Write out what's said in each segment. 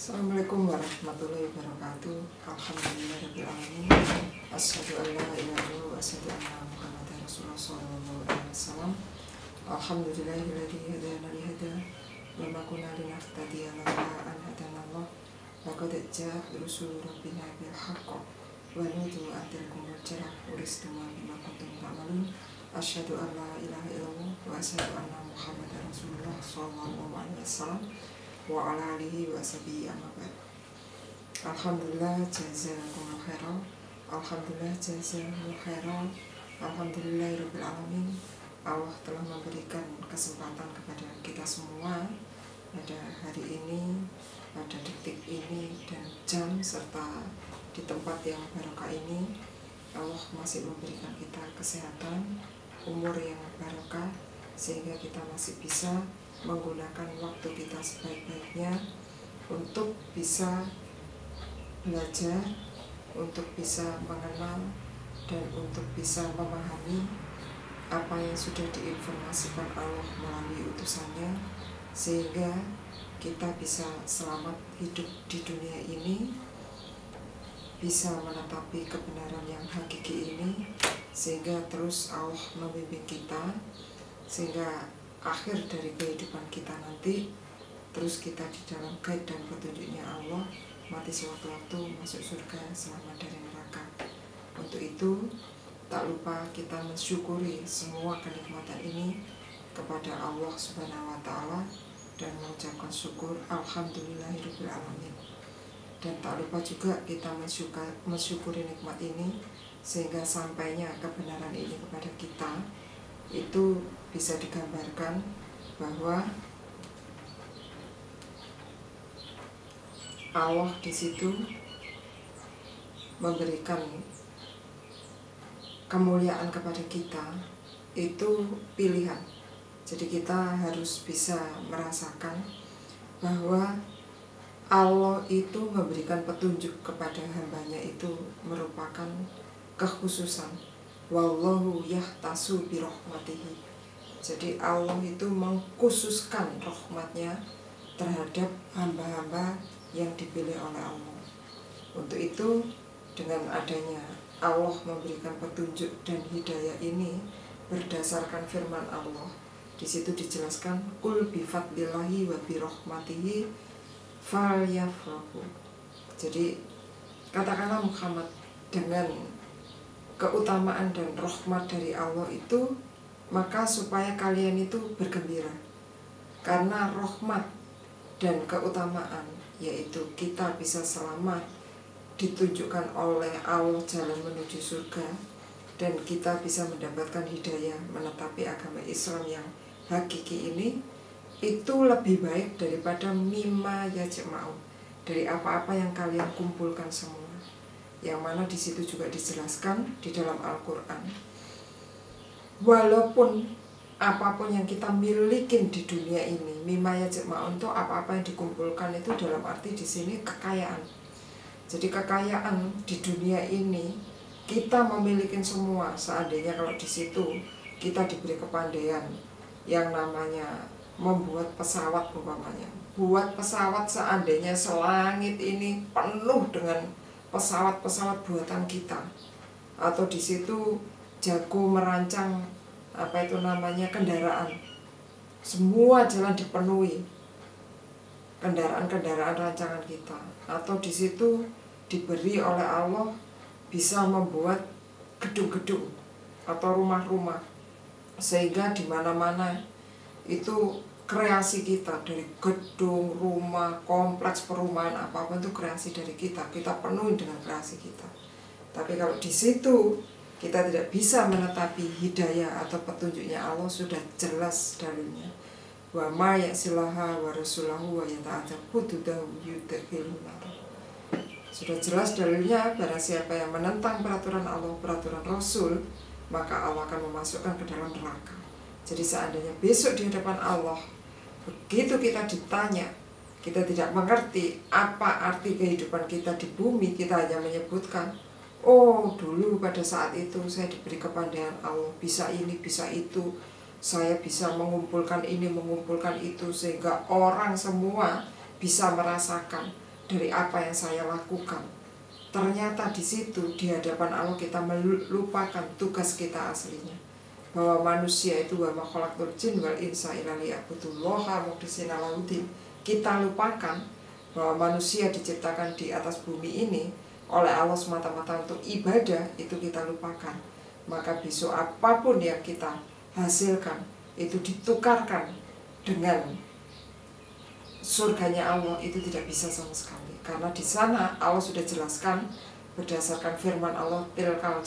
Assalamualaikum warahmatullahi wabarakatuh. Alhamdulillahirrahmanirrahim. Asyhadu an la ilaha illallah wa asyhadu anna Muhammadar Rasulullah sallallahu alaihi wasallam. Alhamdulillahilladzi hadana li hada wa ma kunna linahtadiya laula an hadana Allah. Laqad ja'at rusulu rabbina bil haqq wa nudu an tilkumul jarah uristuma bima kuntum ta'malun. Asyhadu an la ilaha illallah wa asyhadu anna Muhammadar Rasulullah sallallahu alaihi wasallam wa ala alihi wa sahbihi amma ba'd. Alhamdulillah jazakumullah khairan. Alhamdulillah jazakumullah khairan. Alhamdulillahirabbil alamin. Allah telah memberikan kesempatan kepada kita semua pada hari ini, pada detik ini dan jam serta di tempat yang barokah ini. Allah masih memberikan kita kesehatan, umur yang barokah sehingga kita masih bisa menggunakan waktu kita sebaik-baiknya untuk bisa belajar, untuk bisa mengenal, dan untuk bisa memahami apa yang sudah diinformasikan Allah melalui utusannya, sehingga kita bisa selamat hidup di dunia ini, bisa menetapi kebenaran yang hakiki ini, sehingga terus Allah membimbing kita, sehingga akhir dari kehidupan kita nanti terus kita di dalam guide dan petunjuknya Allah, mati sewaktu-waktu masuk surga, selamat dari neraka. Untuk itu tak lupa kita mensyukuri semua kenikmatan ini kepada Allah Subhanahu wa Ta'ala dan mengucapkan syukur alhamdulillahirabbil alamin. Dan tak lupa juga kita mensyukuri nikmat ini sehingga sampainya kebenaran ini kepada kita itu bisa digambarkan bahwa Allah di situ memberikan kemuliaan kepada kita itu pilihan. Jadi kita harus bisa merasakan bahwa Allah itu memberikan petunjuk kepada hambanya itu merupakan kekhususan. Wallahu yahtasu birahmatihi. Jadi Allah itu mengkhususkan rahmatnya terhadap hamba-hamba yang dipilih oleh Allah. Untuk itu dengan adanya Allah memberikan petunjuk dan hidayah ini berdasarkan firman Allah, di situ dijelaskan qul bi fadlillahi wa bi rahmatihi falyafrahu. Jadi katakanlah Muhammad, dengan keutamaan dan rahmat dari Allah itu, maka supaya kalian itu bergembira. Karena rahmat dan keutamaan, yaitu kita bisa selamat, ditunjukkan oleh Allah jalan menuju surga, dan kita bisa mendapatkan hidayah menetapi agama Islam yang hakiki ini, itu lebih baik daripada mimma yajma'un, dari apa-apa yang kalian kumpulkan semua. Yang mana di situ juga dijelaskan di dalam Al-Quran, walaupun apapun yang kita miliki di dunia ini, mimma yajma'un itu apa-apa yang dikumpulkan, itu dalam arti di sini kekayaan. Jadi kekayaan di dunia ini kita memiliki semua. Seandainya kalau di situ kita diberi kepandaian yang namanya membuat pesawat umpamanya, buat pesawat, seandainya selangit ini penuh dengan pesawat-pesawat buatan kita, atau di situ jago merancang apa itu namanya kendaraan, semua jalan dipenuhi kendaraan-kendaraan rancangan kita, atau di situ diberi oleh Allah bisa membuat gedung-gedung atau rumah-rumah, sehingga di mana-mana itu kreasi kita, dari gedung, rumah, kompleks perumahan, apapun itu kreasi dari kita penuhi dengan kreasi kita. Tapi kalau di situ kita tidak bisa menetapi hidayah atau petunjuknya Allah, sudah jelas dalilnya. Wa ma ya'silaha wa rasulahu wa yata'adza hududahu yudkhilun. Sudah jelas dalilnya, barang siapa yang menentang peraturan Allah, peraturan Rasul, maka Allah akan memasukkan ke dalam neraka. Jadi seandainya besok di hadapan Allah, begitu kita ditanya, kita tidak mengerti apa arti kehidupan kita di bumi, kita hanya menyebutkan, oh dulu pada saat itu saya diberi kepandaian Allah, bisa ini, bisa itu, saya bisa mengumpulkan ini, mengumpulkan itu, sehingga orang semua bisa merasakan dari apa yang saya lakukan. Ternyata di situ di hadapan Allah kita melupakan tugas kita aslinya, bahwa manusia itu wa ma khalaqtul jin wal insa illa liya'budullaha mukhlishina lahuddin. Kita lupakan bahwa manusia diciptakan di atas bumi ini oleh Allah semata-mata untuk ibadah, itu kita lupakan. Maka besok apapun yang kita hasilkan itu ditukarkan dengan surganya Allah, itu tidak bisa sama sekali. Karena di sana Allah sudah jelaskan berdasarkan firman Allah, tilkal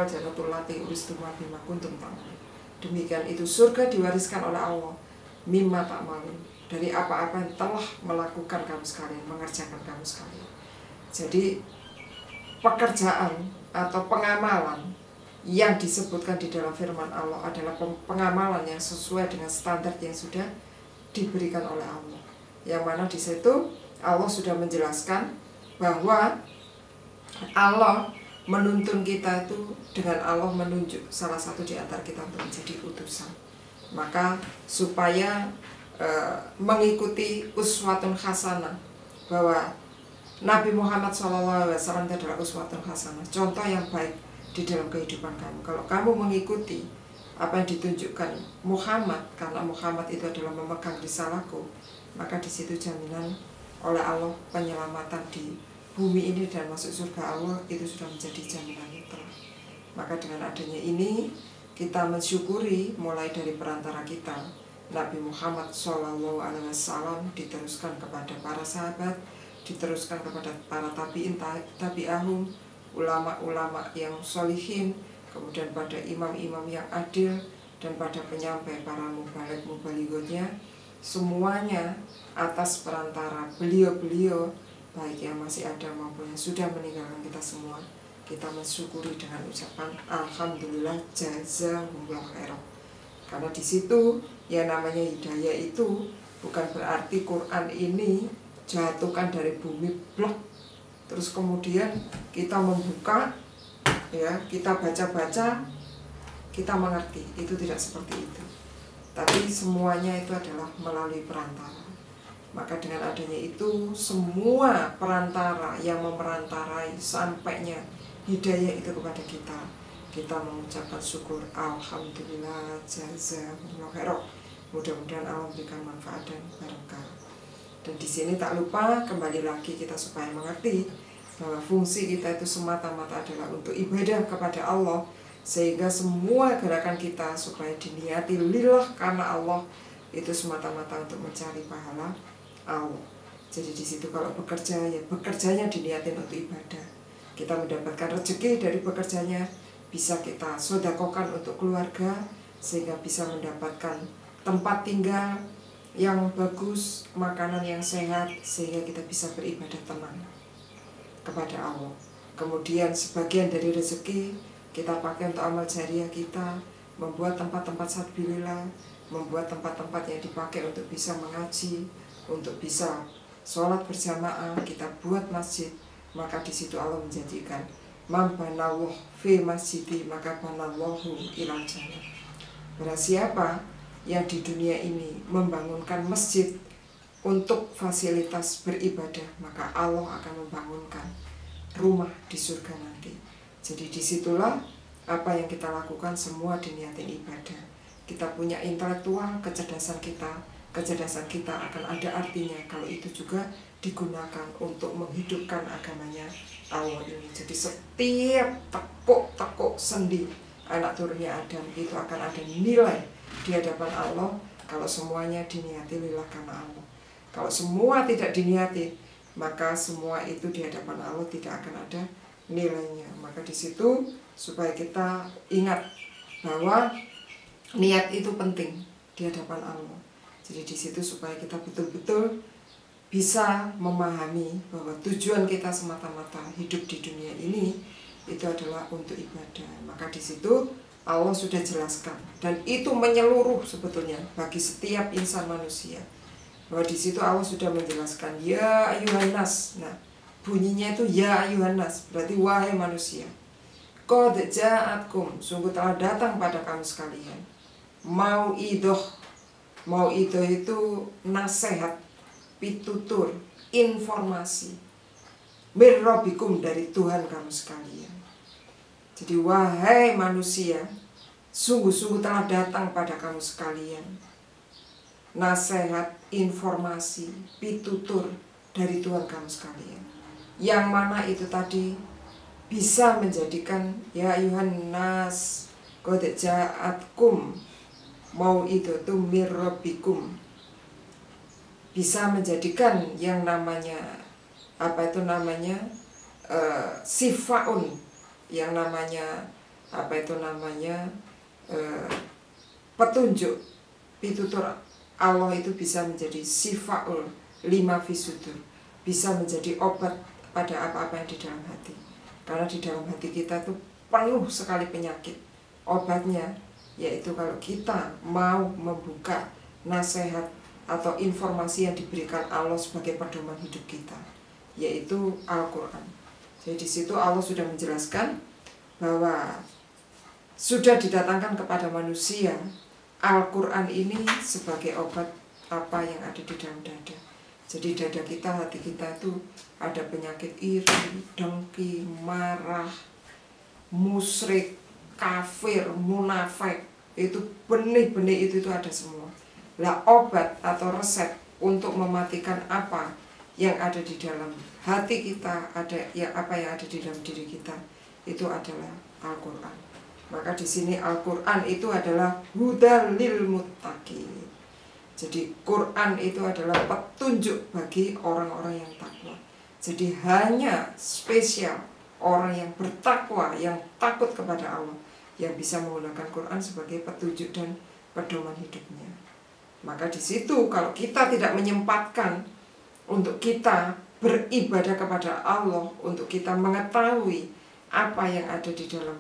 janatul lati uristuma bima kuntum ta'malun. Demikian itu surga diwariskan oleh Allah mimma ta'malun, dari apa-apa yang telah melakukan kamu sekalian, mengerjakan kamu sekalian. Jadi pekerjaan atau pengamalan yang disebutkan di dalam firman Allah adalah pengamalan yang sesuai dengan standar yang sudah diberikan oleh Allah, yang mana di situ Allah sudah menjelaskan bahwa Allah menuntun kita itu dengan Allah menunjuk salah satu di antara kita untuk menjadi utusan. Maka supaya mengikuti uswatun hasanah, bahwa Nabi Muhammad SAW itu adalah uswatun hasanah, contoh yang baik di dalam kehidupan kamu. Kalau kamu mengikuti apa yang ditunjukkan Muhammad, karena Muhammad itu adalah memegang risalahku, maka di situ jaminan oleh Allah penyelamatan di bumi ini dan masuk surga Allah itu sudah menjadi jaminan mutlak. Maka dengan adanya ini kita mensyukuri, mulai dari perantara kita Nabi Muhammad SAW, diteruskan kepada para sahabat, diteruskan kepada para tabi'in, tabi'ahum, ulama-ulama yang solihin, kemudian pada imam-imam yang adil, dan pada penyampai para mubalik-mubaligotnya, semuanya atas perantara beliau-beliau, baik yang masih ada maupun yang sudah meninggalkan kita semua, kita mensyukuri dengan ucapan alhamdulillah jazakumullah khairan. Karena di situ yang namanya hidayah itu bukan berarti Quran ini jatuhkan dari bumi blok, terus kemudian kita membuka, ya, kita baca-baca, kita mengerti. Itu tidak seperti itu. Tapi semuanya itu adalah melalui perantara. Maka dengan adanya itu, semua perantara yang memerantarai sampainya hidayah itu kepada kita, kita mengucapkan syukur alhamdulillah jazakumullah khairan. Mudah-mudahan Allah memberikan manfaat dan barokah. Dan di sini tak lupa kembali lagi kita supaya mengerti bahwa fungsi kita itu semata-mata adalah untuk ibadah kepada Allah, sehingga semua gerakan kita supaya diniati lillah karena Allah, itu semata-mata untuk mencari pahala Allah. Jadi di situ kalau bekerja, ya bekerjanya diniatin untuk ibadah. Kita mendapatkan rezeki dari bekerjanya, bisa kita sedekahkan untuk keluarga, sehingga bisa mendapatkan tempat tinggal yang bagus, makanan yang sehat, sehingga kita bisa beribadah tenang kepada Allah. Kemudian sebagian dari rezeki kita pakai untuk amal jariah kita, membuat tempat-tempat sabilillah, membuat tempat-tempat yang dipakai untuk bisa mengaji, untuk bisa sholat berjamaah, kita buat masjid. Maka di situ Allah menjanjikan, man banallahu fi masjidi maka banallahu ilal jannah. Barang siapa yang di dunia ini membangunkan masjid untuk fasilitas beribadah, maka Allah akan membangunkan rumah di surga nanti. Jadi disitulah apa yang kita lakukan semua diniatin ibadah. Kita punya intelektual, kecerdasan kita akan ada artinya kalau itu juga digunakan untuk menghidupkan agamanya Allah ini. Jadi setiap tekuk sendi anak turunnya Adam itu akan ada nilai di hadapan Allah kalau semuanya diniati lillah karena Allah. Kalau semua tidak diniati, maka semua itu di hadapan Allah tidak akan ada nilainya. Maka di situ supaya kita ingat bahwa niat itu penting di hadapan Allah. Jadi di situ supaya kita betul-betul bisa memahami bahwa tujuan kita semata-mata hidup di dunia ini itu adalah untuk ibadah. Maka di situ Allah sudah jelaskan, dan itu menyeluruh sebetulnya bagi setiap insan manusia, bahwa di situ Allah sudah menjelaskan ya ayuhan nas. Nah, bunyinya itu ya ayuhan nas, berarti wahai manusia. Qad ja'atkum, sungguh telah datang pada kamu sekalian. Mau'idoh itu nasihat, pitutur, informasi mir rabbikum, dari Tuhan kamu sekalian. Jadi wahai manusia, sungguh-sungguh telah datang pada kamu sekalian nasihat, informasi, pitutur dari Tuhan kamu sekalian, yang mana itu tadi bisa menjadikan ya ayuhan nas qad ja'atkum mau'idhatum mir rabbikum, bisa menjadikan yang namanya sifaun, yang namanya petunjuk, pitutur Allah itu bisa menjadi sifaul lima fisudur, bisa menjadi obat pada apa-apa yang di dalam hati. Karena di dalam hati kita tuh penuh sekali penyakit. Obatnya yaitu kalau kita mau membuka nasihat atau informasi yang diberikan Allah sebagai pedoman hidup kita, yaitu Al-Quran. Jadi di situ Allah sudah menjelaskan bahwa sudah didatangkan kepada manusia Al-Quran ini sebagai obat apa yang ada di dalam dada. Jadi dada kita, hati kita itu ada penyakit iri, dengki, marah, musyrik, kafir, munafik. Itu benih-benih itu ada semua. Lah obat atau resep untuk mematikan apa yang ada di dalam hati kita, ada ya apa yang ada di dalam diri kita, itu adalah Al-Quran. Maka di sini Al-Quran itu adalah hudal lil muttaqin. Jadi Quran itu adalah petunjuk bagi orang-orang yang takwa. Jadi hanya spesial orang yang bertakwa, yang takut kepada Allah, yang bisa menggunakan Quran sebagai petunjuk dan pedoman hidupnya. Maka di situ kalau kita tidak menyempatkan untuk kita beribadah kepada Allah, untuk kita mengetahui apa yang ada di dalam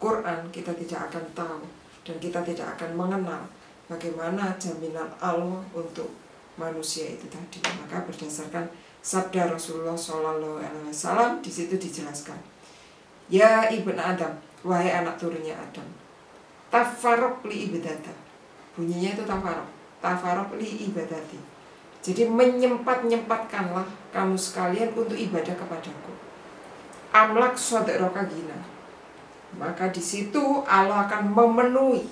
Quran, kita tidak akan tahu dan kita tidak akan mengenal bagaimana jaminan Allah untuk manusia itu tadi. Maka berdasarkan sabda Rasulullah SAW di situ dijelaskan, ya ibn Adam, wahai anak turunnya Adam, tafarok li ibadata. Bunyinya itu tafarok li ibadati. Jadi menyempatkanlah kamu sekalian untuk ibadah kepadaku. Amlak soderoka gina. Maka di situ Allah akan memenuhi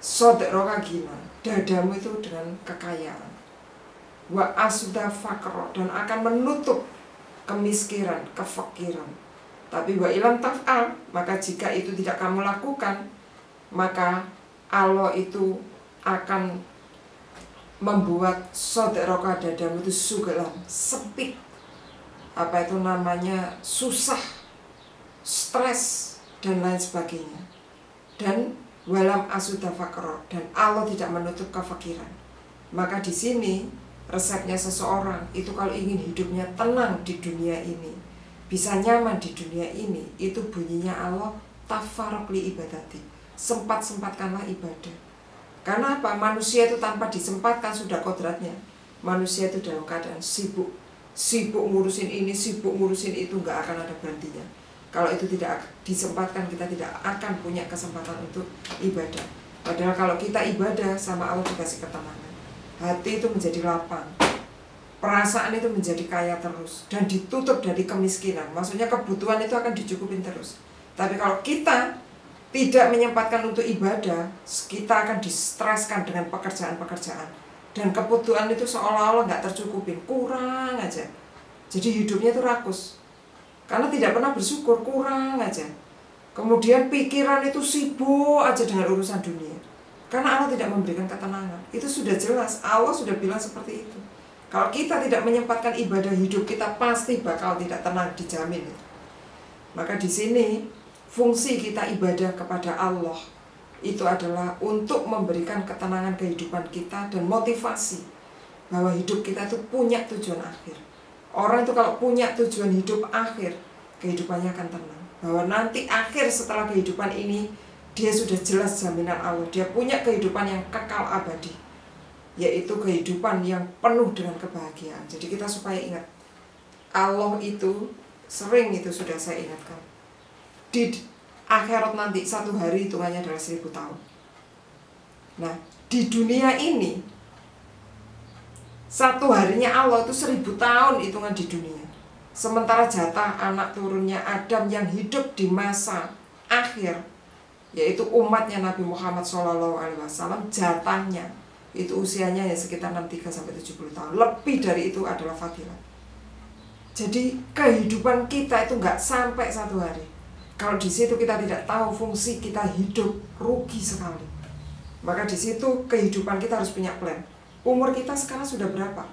soderoka gina, dadamu itu dengan kekayaan. Wa asda fakro, dan akan menutup kemiskinan, kefakiran. Tapi wa ilam taf'al, maka jika itu tidak kamu lakukan, maka Allah itu akan membuat soderoka, dadamu itu sugelam, sempit, susah, stres, dan lain sebagainya. Dan walam asuda fakro, dan Allah tidak menutup kefakiran. Maka di sini resepnya seseorang itu kalau ingin hidupnya tenang di dunia ini, bisa nyaman di dunia ini, itu bunyinya Allah, tafarok li ibadati, sempat-sempatkanlah ibadah. Karena apa? Manusia itu tanpa disempatkan sudah kodratnya. Manusia itu dalam keadaan sibuk ngurusin ini, sibuk ngurusin itu, nggak akan ada berhentinya. Kalau itu tidak disempatkan, kita tidak akan punya kesempatan untuk ibadah. Padahal kalau kita ibadah sama Allah dikasih ketenangan, hati itu menjadi lapang, perasaan itu menjadi kaya terus, dan ditutup dari kemiskinan. Maksudnya kebutuhan itu akan dicukupin terus. Tapi kalau kita tidak menyempatkan untuk ibadah, kita akan distreskan dengan pekerjaan-pekerjaan, dan kebutuhan itu seolah-olah nggak tercukupin, kurang aja. Jadi hidupnya itu rakus, karena tidak pernah bersyukur, kurang aja. Kemudian pikiran itu sibuk aja dengan urusan dunia, karena Allah tidak memberikan ketenangan. Itu sudah jelas, Allah sudah bilang seperti itu. Kalau kita tidak menyempatkan ibadah, hidup kita pasti bakal tidak tenang, dijamin. Maka di sini fungsi kita ibadah kepada Allah itu adalah untuk memberikan ketenangan kehidupan kita dan motivasi bahwa hidup kita itu punya tujuan akhir. Orang itu kalau punya tujuan hidup akhir, kehidupannya akan tenang. Bahwa nanti akhir setelah kehidupan ini, dia sudah jelas jaminan Allah. Dia punya kehidupan yang kekal abadi, yaitu kehidupan yang penuh dengan kebahagiaan. Jadi kita supaya ingat, Allah itu sering itu sudah saya ingatkan. Di akhirat nanti satu hari hitungannya adalah 1000 tahun. Nah, di dunia ini Satu harinya Allah itu 1000 tahun hitungan di dunia. Sementara jatah anak turunnya Adam yang hidup di masa akhir, yaitu umatnya Nabi Muhammad SAW, jatahnya itu usianya ya sekitar 63-70 tahun. Lebih dari itu adalah fadilah. Jadi kehidupan kita itu nggak sampai 1 hari. Kalau di situ kita tidak tahu fungsi kita hidup, rugi sekali. Maka di situ kehidupan kita harus punya plan. Umur kita sekarang sudah berapa?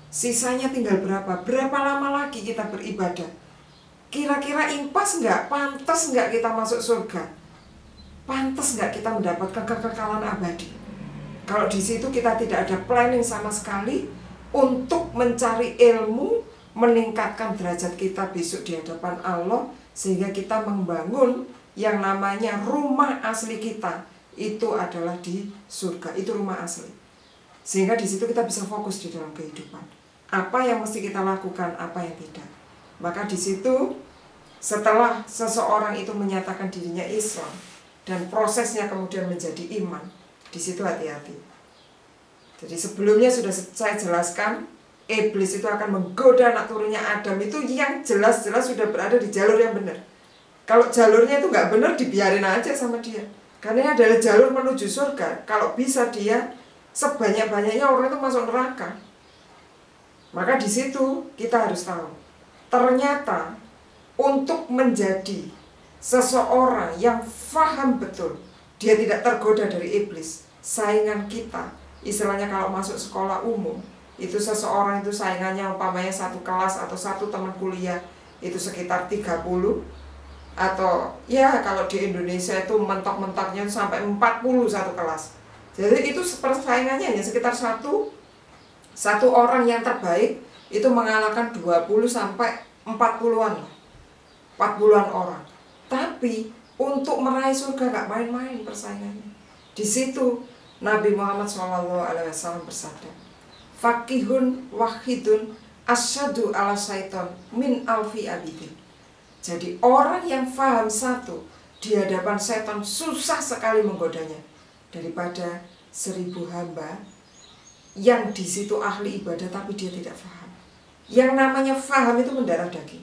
Sisanya tinggal berapa? Berapa lama lagi kita beribadah? Kira-kira impas nggak? Pantas nggak kita masuk surga? Pantas nggak kita mendapatkan kekekalan abadi? Kalau di situ kita tidak ada planning sama sekali untuk mencari ilmu, meningkatkan derajat kita besok di hadapan Allah, sehingga kita membangun yang namanya rumah asli kita, itu adalah di surga, itu rumah asli. Sehingga di situ kita bisa fokus di dalam kehidupan. Apa yang mesti kita lakukan, apa yang tidak. Maka di situ setelah seseorang itu menyatakan dirinya Islam dan prosesnya kemudian menjadi iman, di situ hati-hati. Jadi sebelumnya sudah saya jelaskan, iblis itu akan menggoda anak turunnya Adam itu yang jelas-jelas sudah berada di jalur yang benar. Kalau jalurnya itu nggak benar, dibiarin aja sama dia. Karena ini adalah jalur menuju surga. Kalau bisa dia sebanyak-banyaknya orang itu masuk neraka. Maka di situ kita harus tahu, ternyata untuk menjadi seseorang yang faham betul, dia tidak tergoda dari iblis. Saingan kita, istilahnya kalau masuk sekolah umum, itu seseorang itu saingannya umpamanya satu kelas atau satu teman kuliah itu sekitar 30, atau ya kalau di Indonesia itu mentok-mentoknya sampai 40 satu kelas. Jadi itu persaingannya hanya sekitar satu orang yang terbaik itu mengalahkan 20 sampai 40-an lah. 40-an orang. Tapi untuk meraih surga gak main-main persaingannya. Di situ Nabi Muhammad SAW bersabda, "Fakihun wahidun asyadu ala syaiton min alfi abidin." Jadi orang yang faham satu di hadapan setan susah sekali menggodanya daripada 1000 hamba yang di situ ahli ibadah tapi dia tidak faham. Yang namanya faham itu mendarah daging.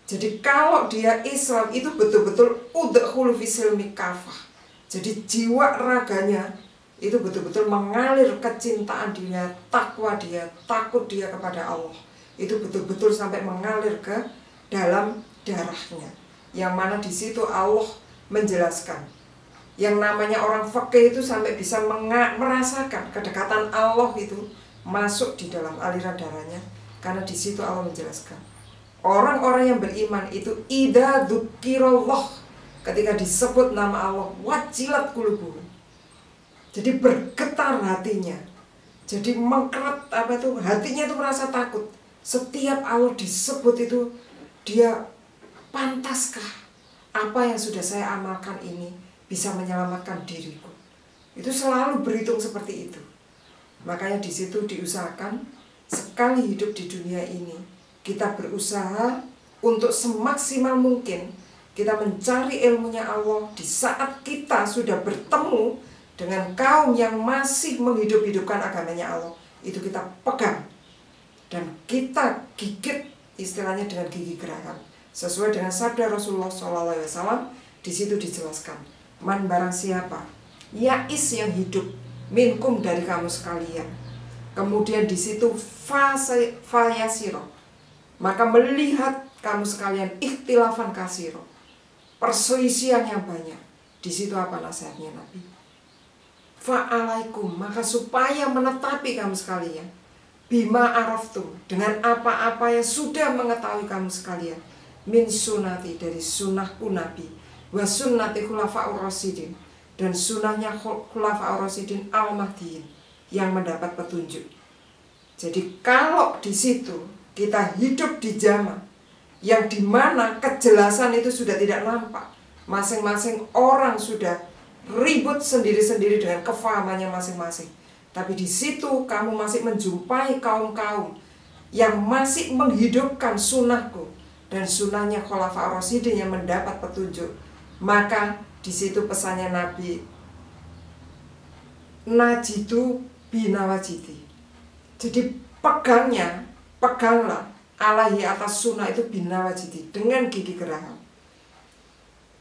Jadi kalau dia Islam itu betul-betul udkhulu fi silmi kafah. Jadi jiwa raganya itu betul-betul mengalir kecintaan dia, takwa dia, takut dia kepada Allah. Itu betul-betul sampai mengalir ke dalam darahnya. Yang mana di situ Allah menjelaskan. Yang namanya orang fakih itu sampai bisa merasakan kedekatan Allah itu masuk di dalam aliran darahnya. Karena di situ Allah menjelaskan. Orang-orang yang beriman itu idza dzukirallah, ketika disebut nama Allah, wajilat qulubuhum. Jadi bergetar hatinya. Jadi mengkeret hatinya itu merasa takut. Setiap Allah disebut itu dia, pantaskah apa yang sudah saya amalkan ini bisa menyelamatkan diriku. Itu selalu berhitung seperti itu. Makanya di situ diusahakan sekali hidup di dunia ini, kita berusaha untuk semaksimal mungkin kita mencari ilmunya Allah. Di saat kita sudah bertemu dengan kaum yang masih menghidup-hidupkan agamanya Allah, itu kita pegang dan kita gigit, istilahnya dengan gigi geraham. Sesuai dengan sabda Rasulullah SAW, di situ dijelaskan, man barang siapa yais yang hidup minkum dari kamu sekalian, kemudian di situ fayasiro, maka melihat kamu sekalian ikhtilafan kasiro, perselisihan yang banyak. Di situ apa nasihatnya Nabi? Fa'alaikum, maka supaya menetapi kamu sekalian, bima araftum, dengan apa-apa yang sudah mengetahui kamu sekalian, min sunati, dari sunnahku Nabi, wa sunnati khulafa'ur rasyidin, dan sunnahnya khulafa'ur rasyidin al-mahdiin, yang mendapat petunjuk. Jadi kalau di situ kita hidup di zaman yang dimana kejelasan itu sudah tidak nampak, masing-masing orang sudah ribut sendiri-sendiri dengan kefahamannya masing-masing, tapi di situ kamu masih menjumpai kaum-kaum yang masih menghidupkan sunnahku dan sunnahnya khulafa'ur rasyidin yang mendapat petunjuk, maka di situ pesannya Nabi, najitu binawajiti, Jadi peganglah alaihi atas sunnah itu binawajidi, dengan gigi geraham.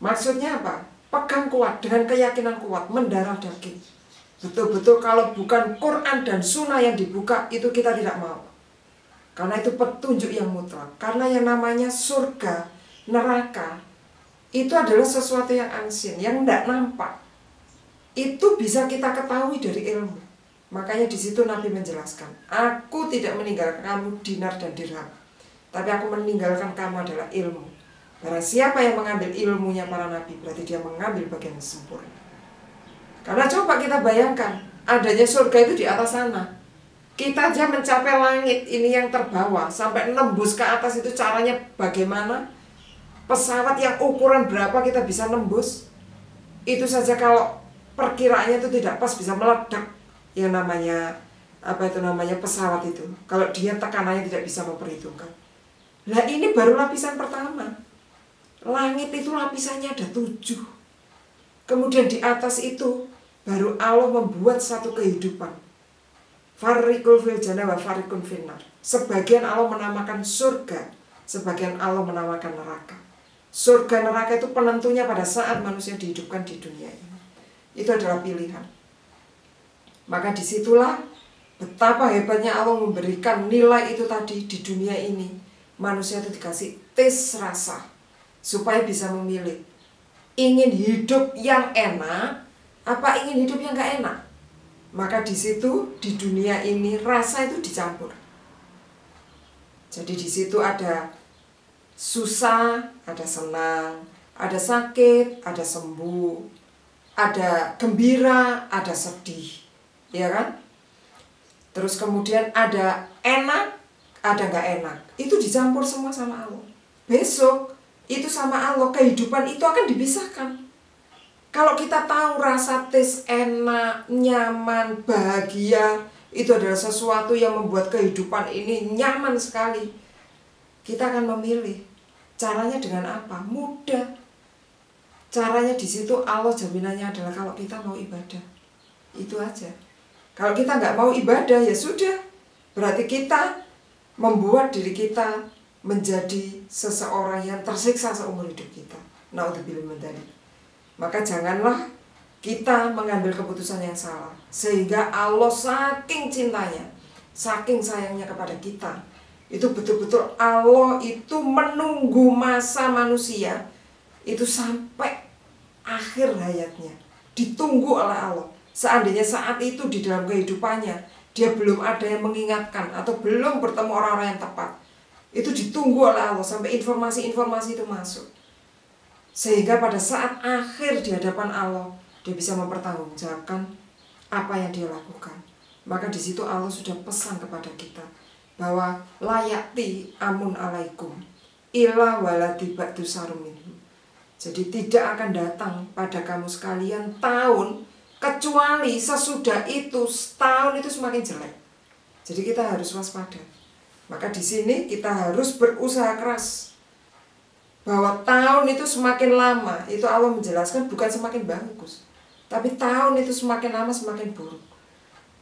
Maksudnya apa? Pegang kuat, dengan keyakinan kuat, mendarah daging. Betul-betul kalau bukan Quran dan sunnah yang dibuka, itu kita tidak mau. Karena itu petunjuk yang mutlak. Karena yang namanya surga, neraka, itu adalah sesuatu yang unseen, yang tidak nampak. Itu bisa kita ketahui dari ilmu. Makanya di situ Nabi menjelaskan, aku tidak meninggalkan kamu dinar dan dirham, tapi aku meninggalkan kamu adalah ilmu. Barang siapa yang mengambil ilmunya para nabi, berarti dia mengambil bagian yang sempurna. Karena coba kita bayangkan, adanya surga itu di atas sana. Kita aja mencapai langit ini yang terbawah, sampai nembus ke atas itu caranya bagaimana? Pesawat yang ukuran berapa kita bisa nembus? Itu saja kalau perkiraannya itu tidak pas bisa meledak. Yang namanya pesawat itu, kalau dia tekanannya tidak bisa memperhitungkan. Nah ini baru lapisan pertama. Langit itu lapisannya ada 7. Kemudian di atas itu baru Allah membuat satu kehidupan. Fariqul fil jannah wa fariqun finnar. Sebagian Allah menamakan surga, sebagian Allah menamakan neraka. Surga neraka itu penentunya pada saat manusia dihidupkan di dunia ini. Itu adalah pilihan. Maka disitulah betapa hebatnya Allah memberikan nilai itu tadi di dunia ini. Manusia itu dikasih tes rasa supaya bisa memilih. Ingin hidup yang enak, apa ingin hidup yang gak enak? Maka di situ di dunia ini rasa itu dicampur. Jadi di situ ada susah, ada senang, ada sakit, ada sembuh, ada gembira, ada sedih. Ya kan? Terus kemudian ada enak, ada nggak enak. Itu dicampur semua sama Allah. Besok itu sama Allah, kehidupan itu akan dipisahkan. Kalau kita tahu rasa tes enak, nyaman, bahagia, itu adalah sesuatu yang membuat kehidupan ini nyaman sekali, kita akan memilih. Caranya dengan apa? Mudah. Caranya di situ Allah jaminannya adalah kalau kita mau ibadah. Itu aja. Kalau kita nggak mau ibadah, ya sudah. Berarti kita membuat diri kita menjadi seseorang yang tersiksa seumur hidup kita. Naudzubillah min dzalik. Maka janganlah kita mengambil keputusan yang salah. Sehingga Allah saking cintanya, saking sayangnya kepada kita, itu betul-betul Allah itu menunggu masa manusia itu sampai akhir hayatnya. Ditunggu oleh Allah. Seandainya saat itu di dalam kehidupannya dia belum ada yang mengingatkan atau belum bertemu orang-orang yang tepat, itu ditunggu oleh Allah sampai informasi-informasi itu masuk. Sehingga pada saat akhir di hadapan Allah, dia bisa mempertanggungjawabkan apa yang dia lakukan. Maka di situ Allah sudah pesan kepada kita bahwa layati amun alaikum illa waladi ba'du saruminhu. Jadi tidak akan datang pada kamu sekalian tahun kecuali sesudah itu, setahun itu semakin jelek. Jadi kita harus waspada. Maka di sini kita harus berusaha keras. Bahwa tahun itu semakin lama, itu Allah menjelaskan bukan semakin bagus, tapi tahun itu semakin lama semakin buruk.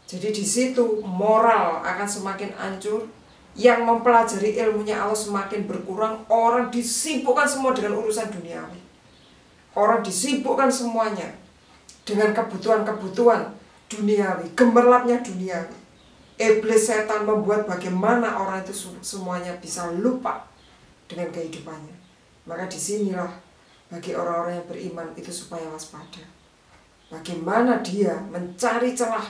Jadi di situ moral akan semakin hancur. Yang mempelajari ilmunya Allah semakin berkurang. Orang disibukkan semua dengan urusan duniawi. Orang disibukkan semuanya dengan kebutuhan-kebutuhan duniawi, gemerlapnya duniawi. Iblis setan membuat bagaimana orang itu semuanya bisa lupa dengan kehidupannya. Maka disinilah bagi orang-orang yang beriman itu supaya waspada. Bagaimana dia mencari celah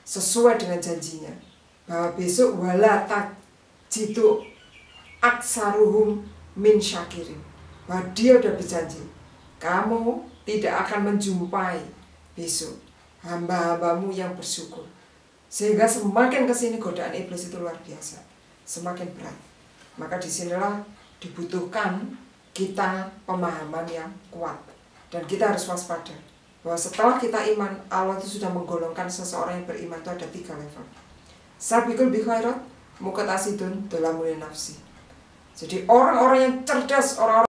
sesuai dengan janjinya, bahwa besok wala tajidu aksaruhum min syakirin. Bahwa dia sudah berjanji, kamu tidak akan menjumpai besok hamba-hambamu yang bersyukur. Sehingga semakin kesini godaan iblis itu luar biasa, semakin berat. Maka disinilah dibutuhkan kita pemahaman yang kuat. Dan kita harus waspada bahwa setelah kita iman, Allah itu sudah menggolongkan seseorang yang beriman itu ada 3 level. Sabiqul bi khairat, muqtasidun, dolamul nafsi. Jadi orang-orang yang cerdas, orang-orang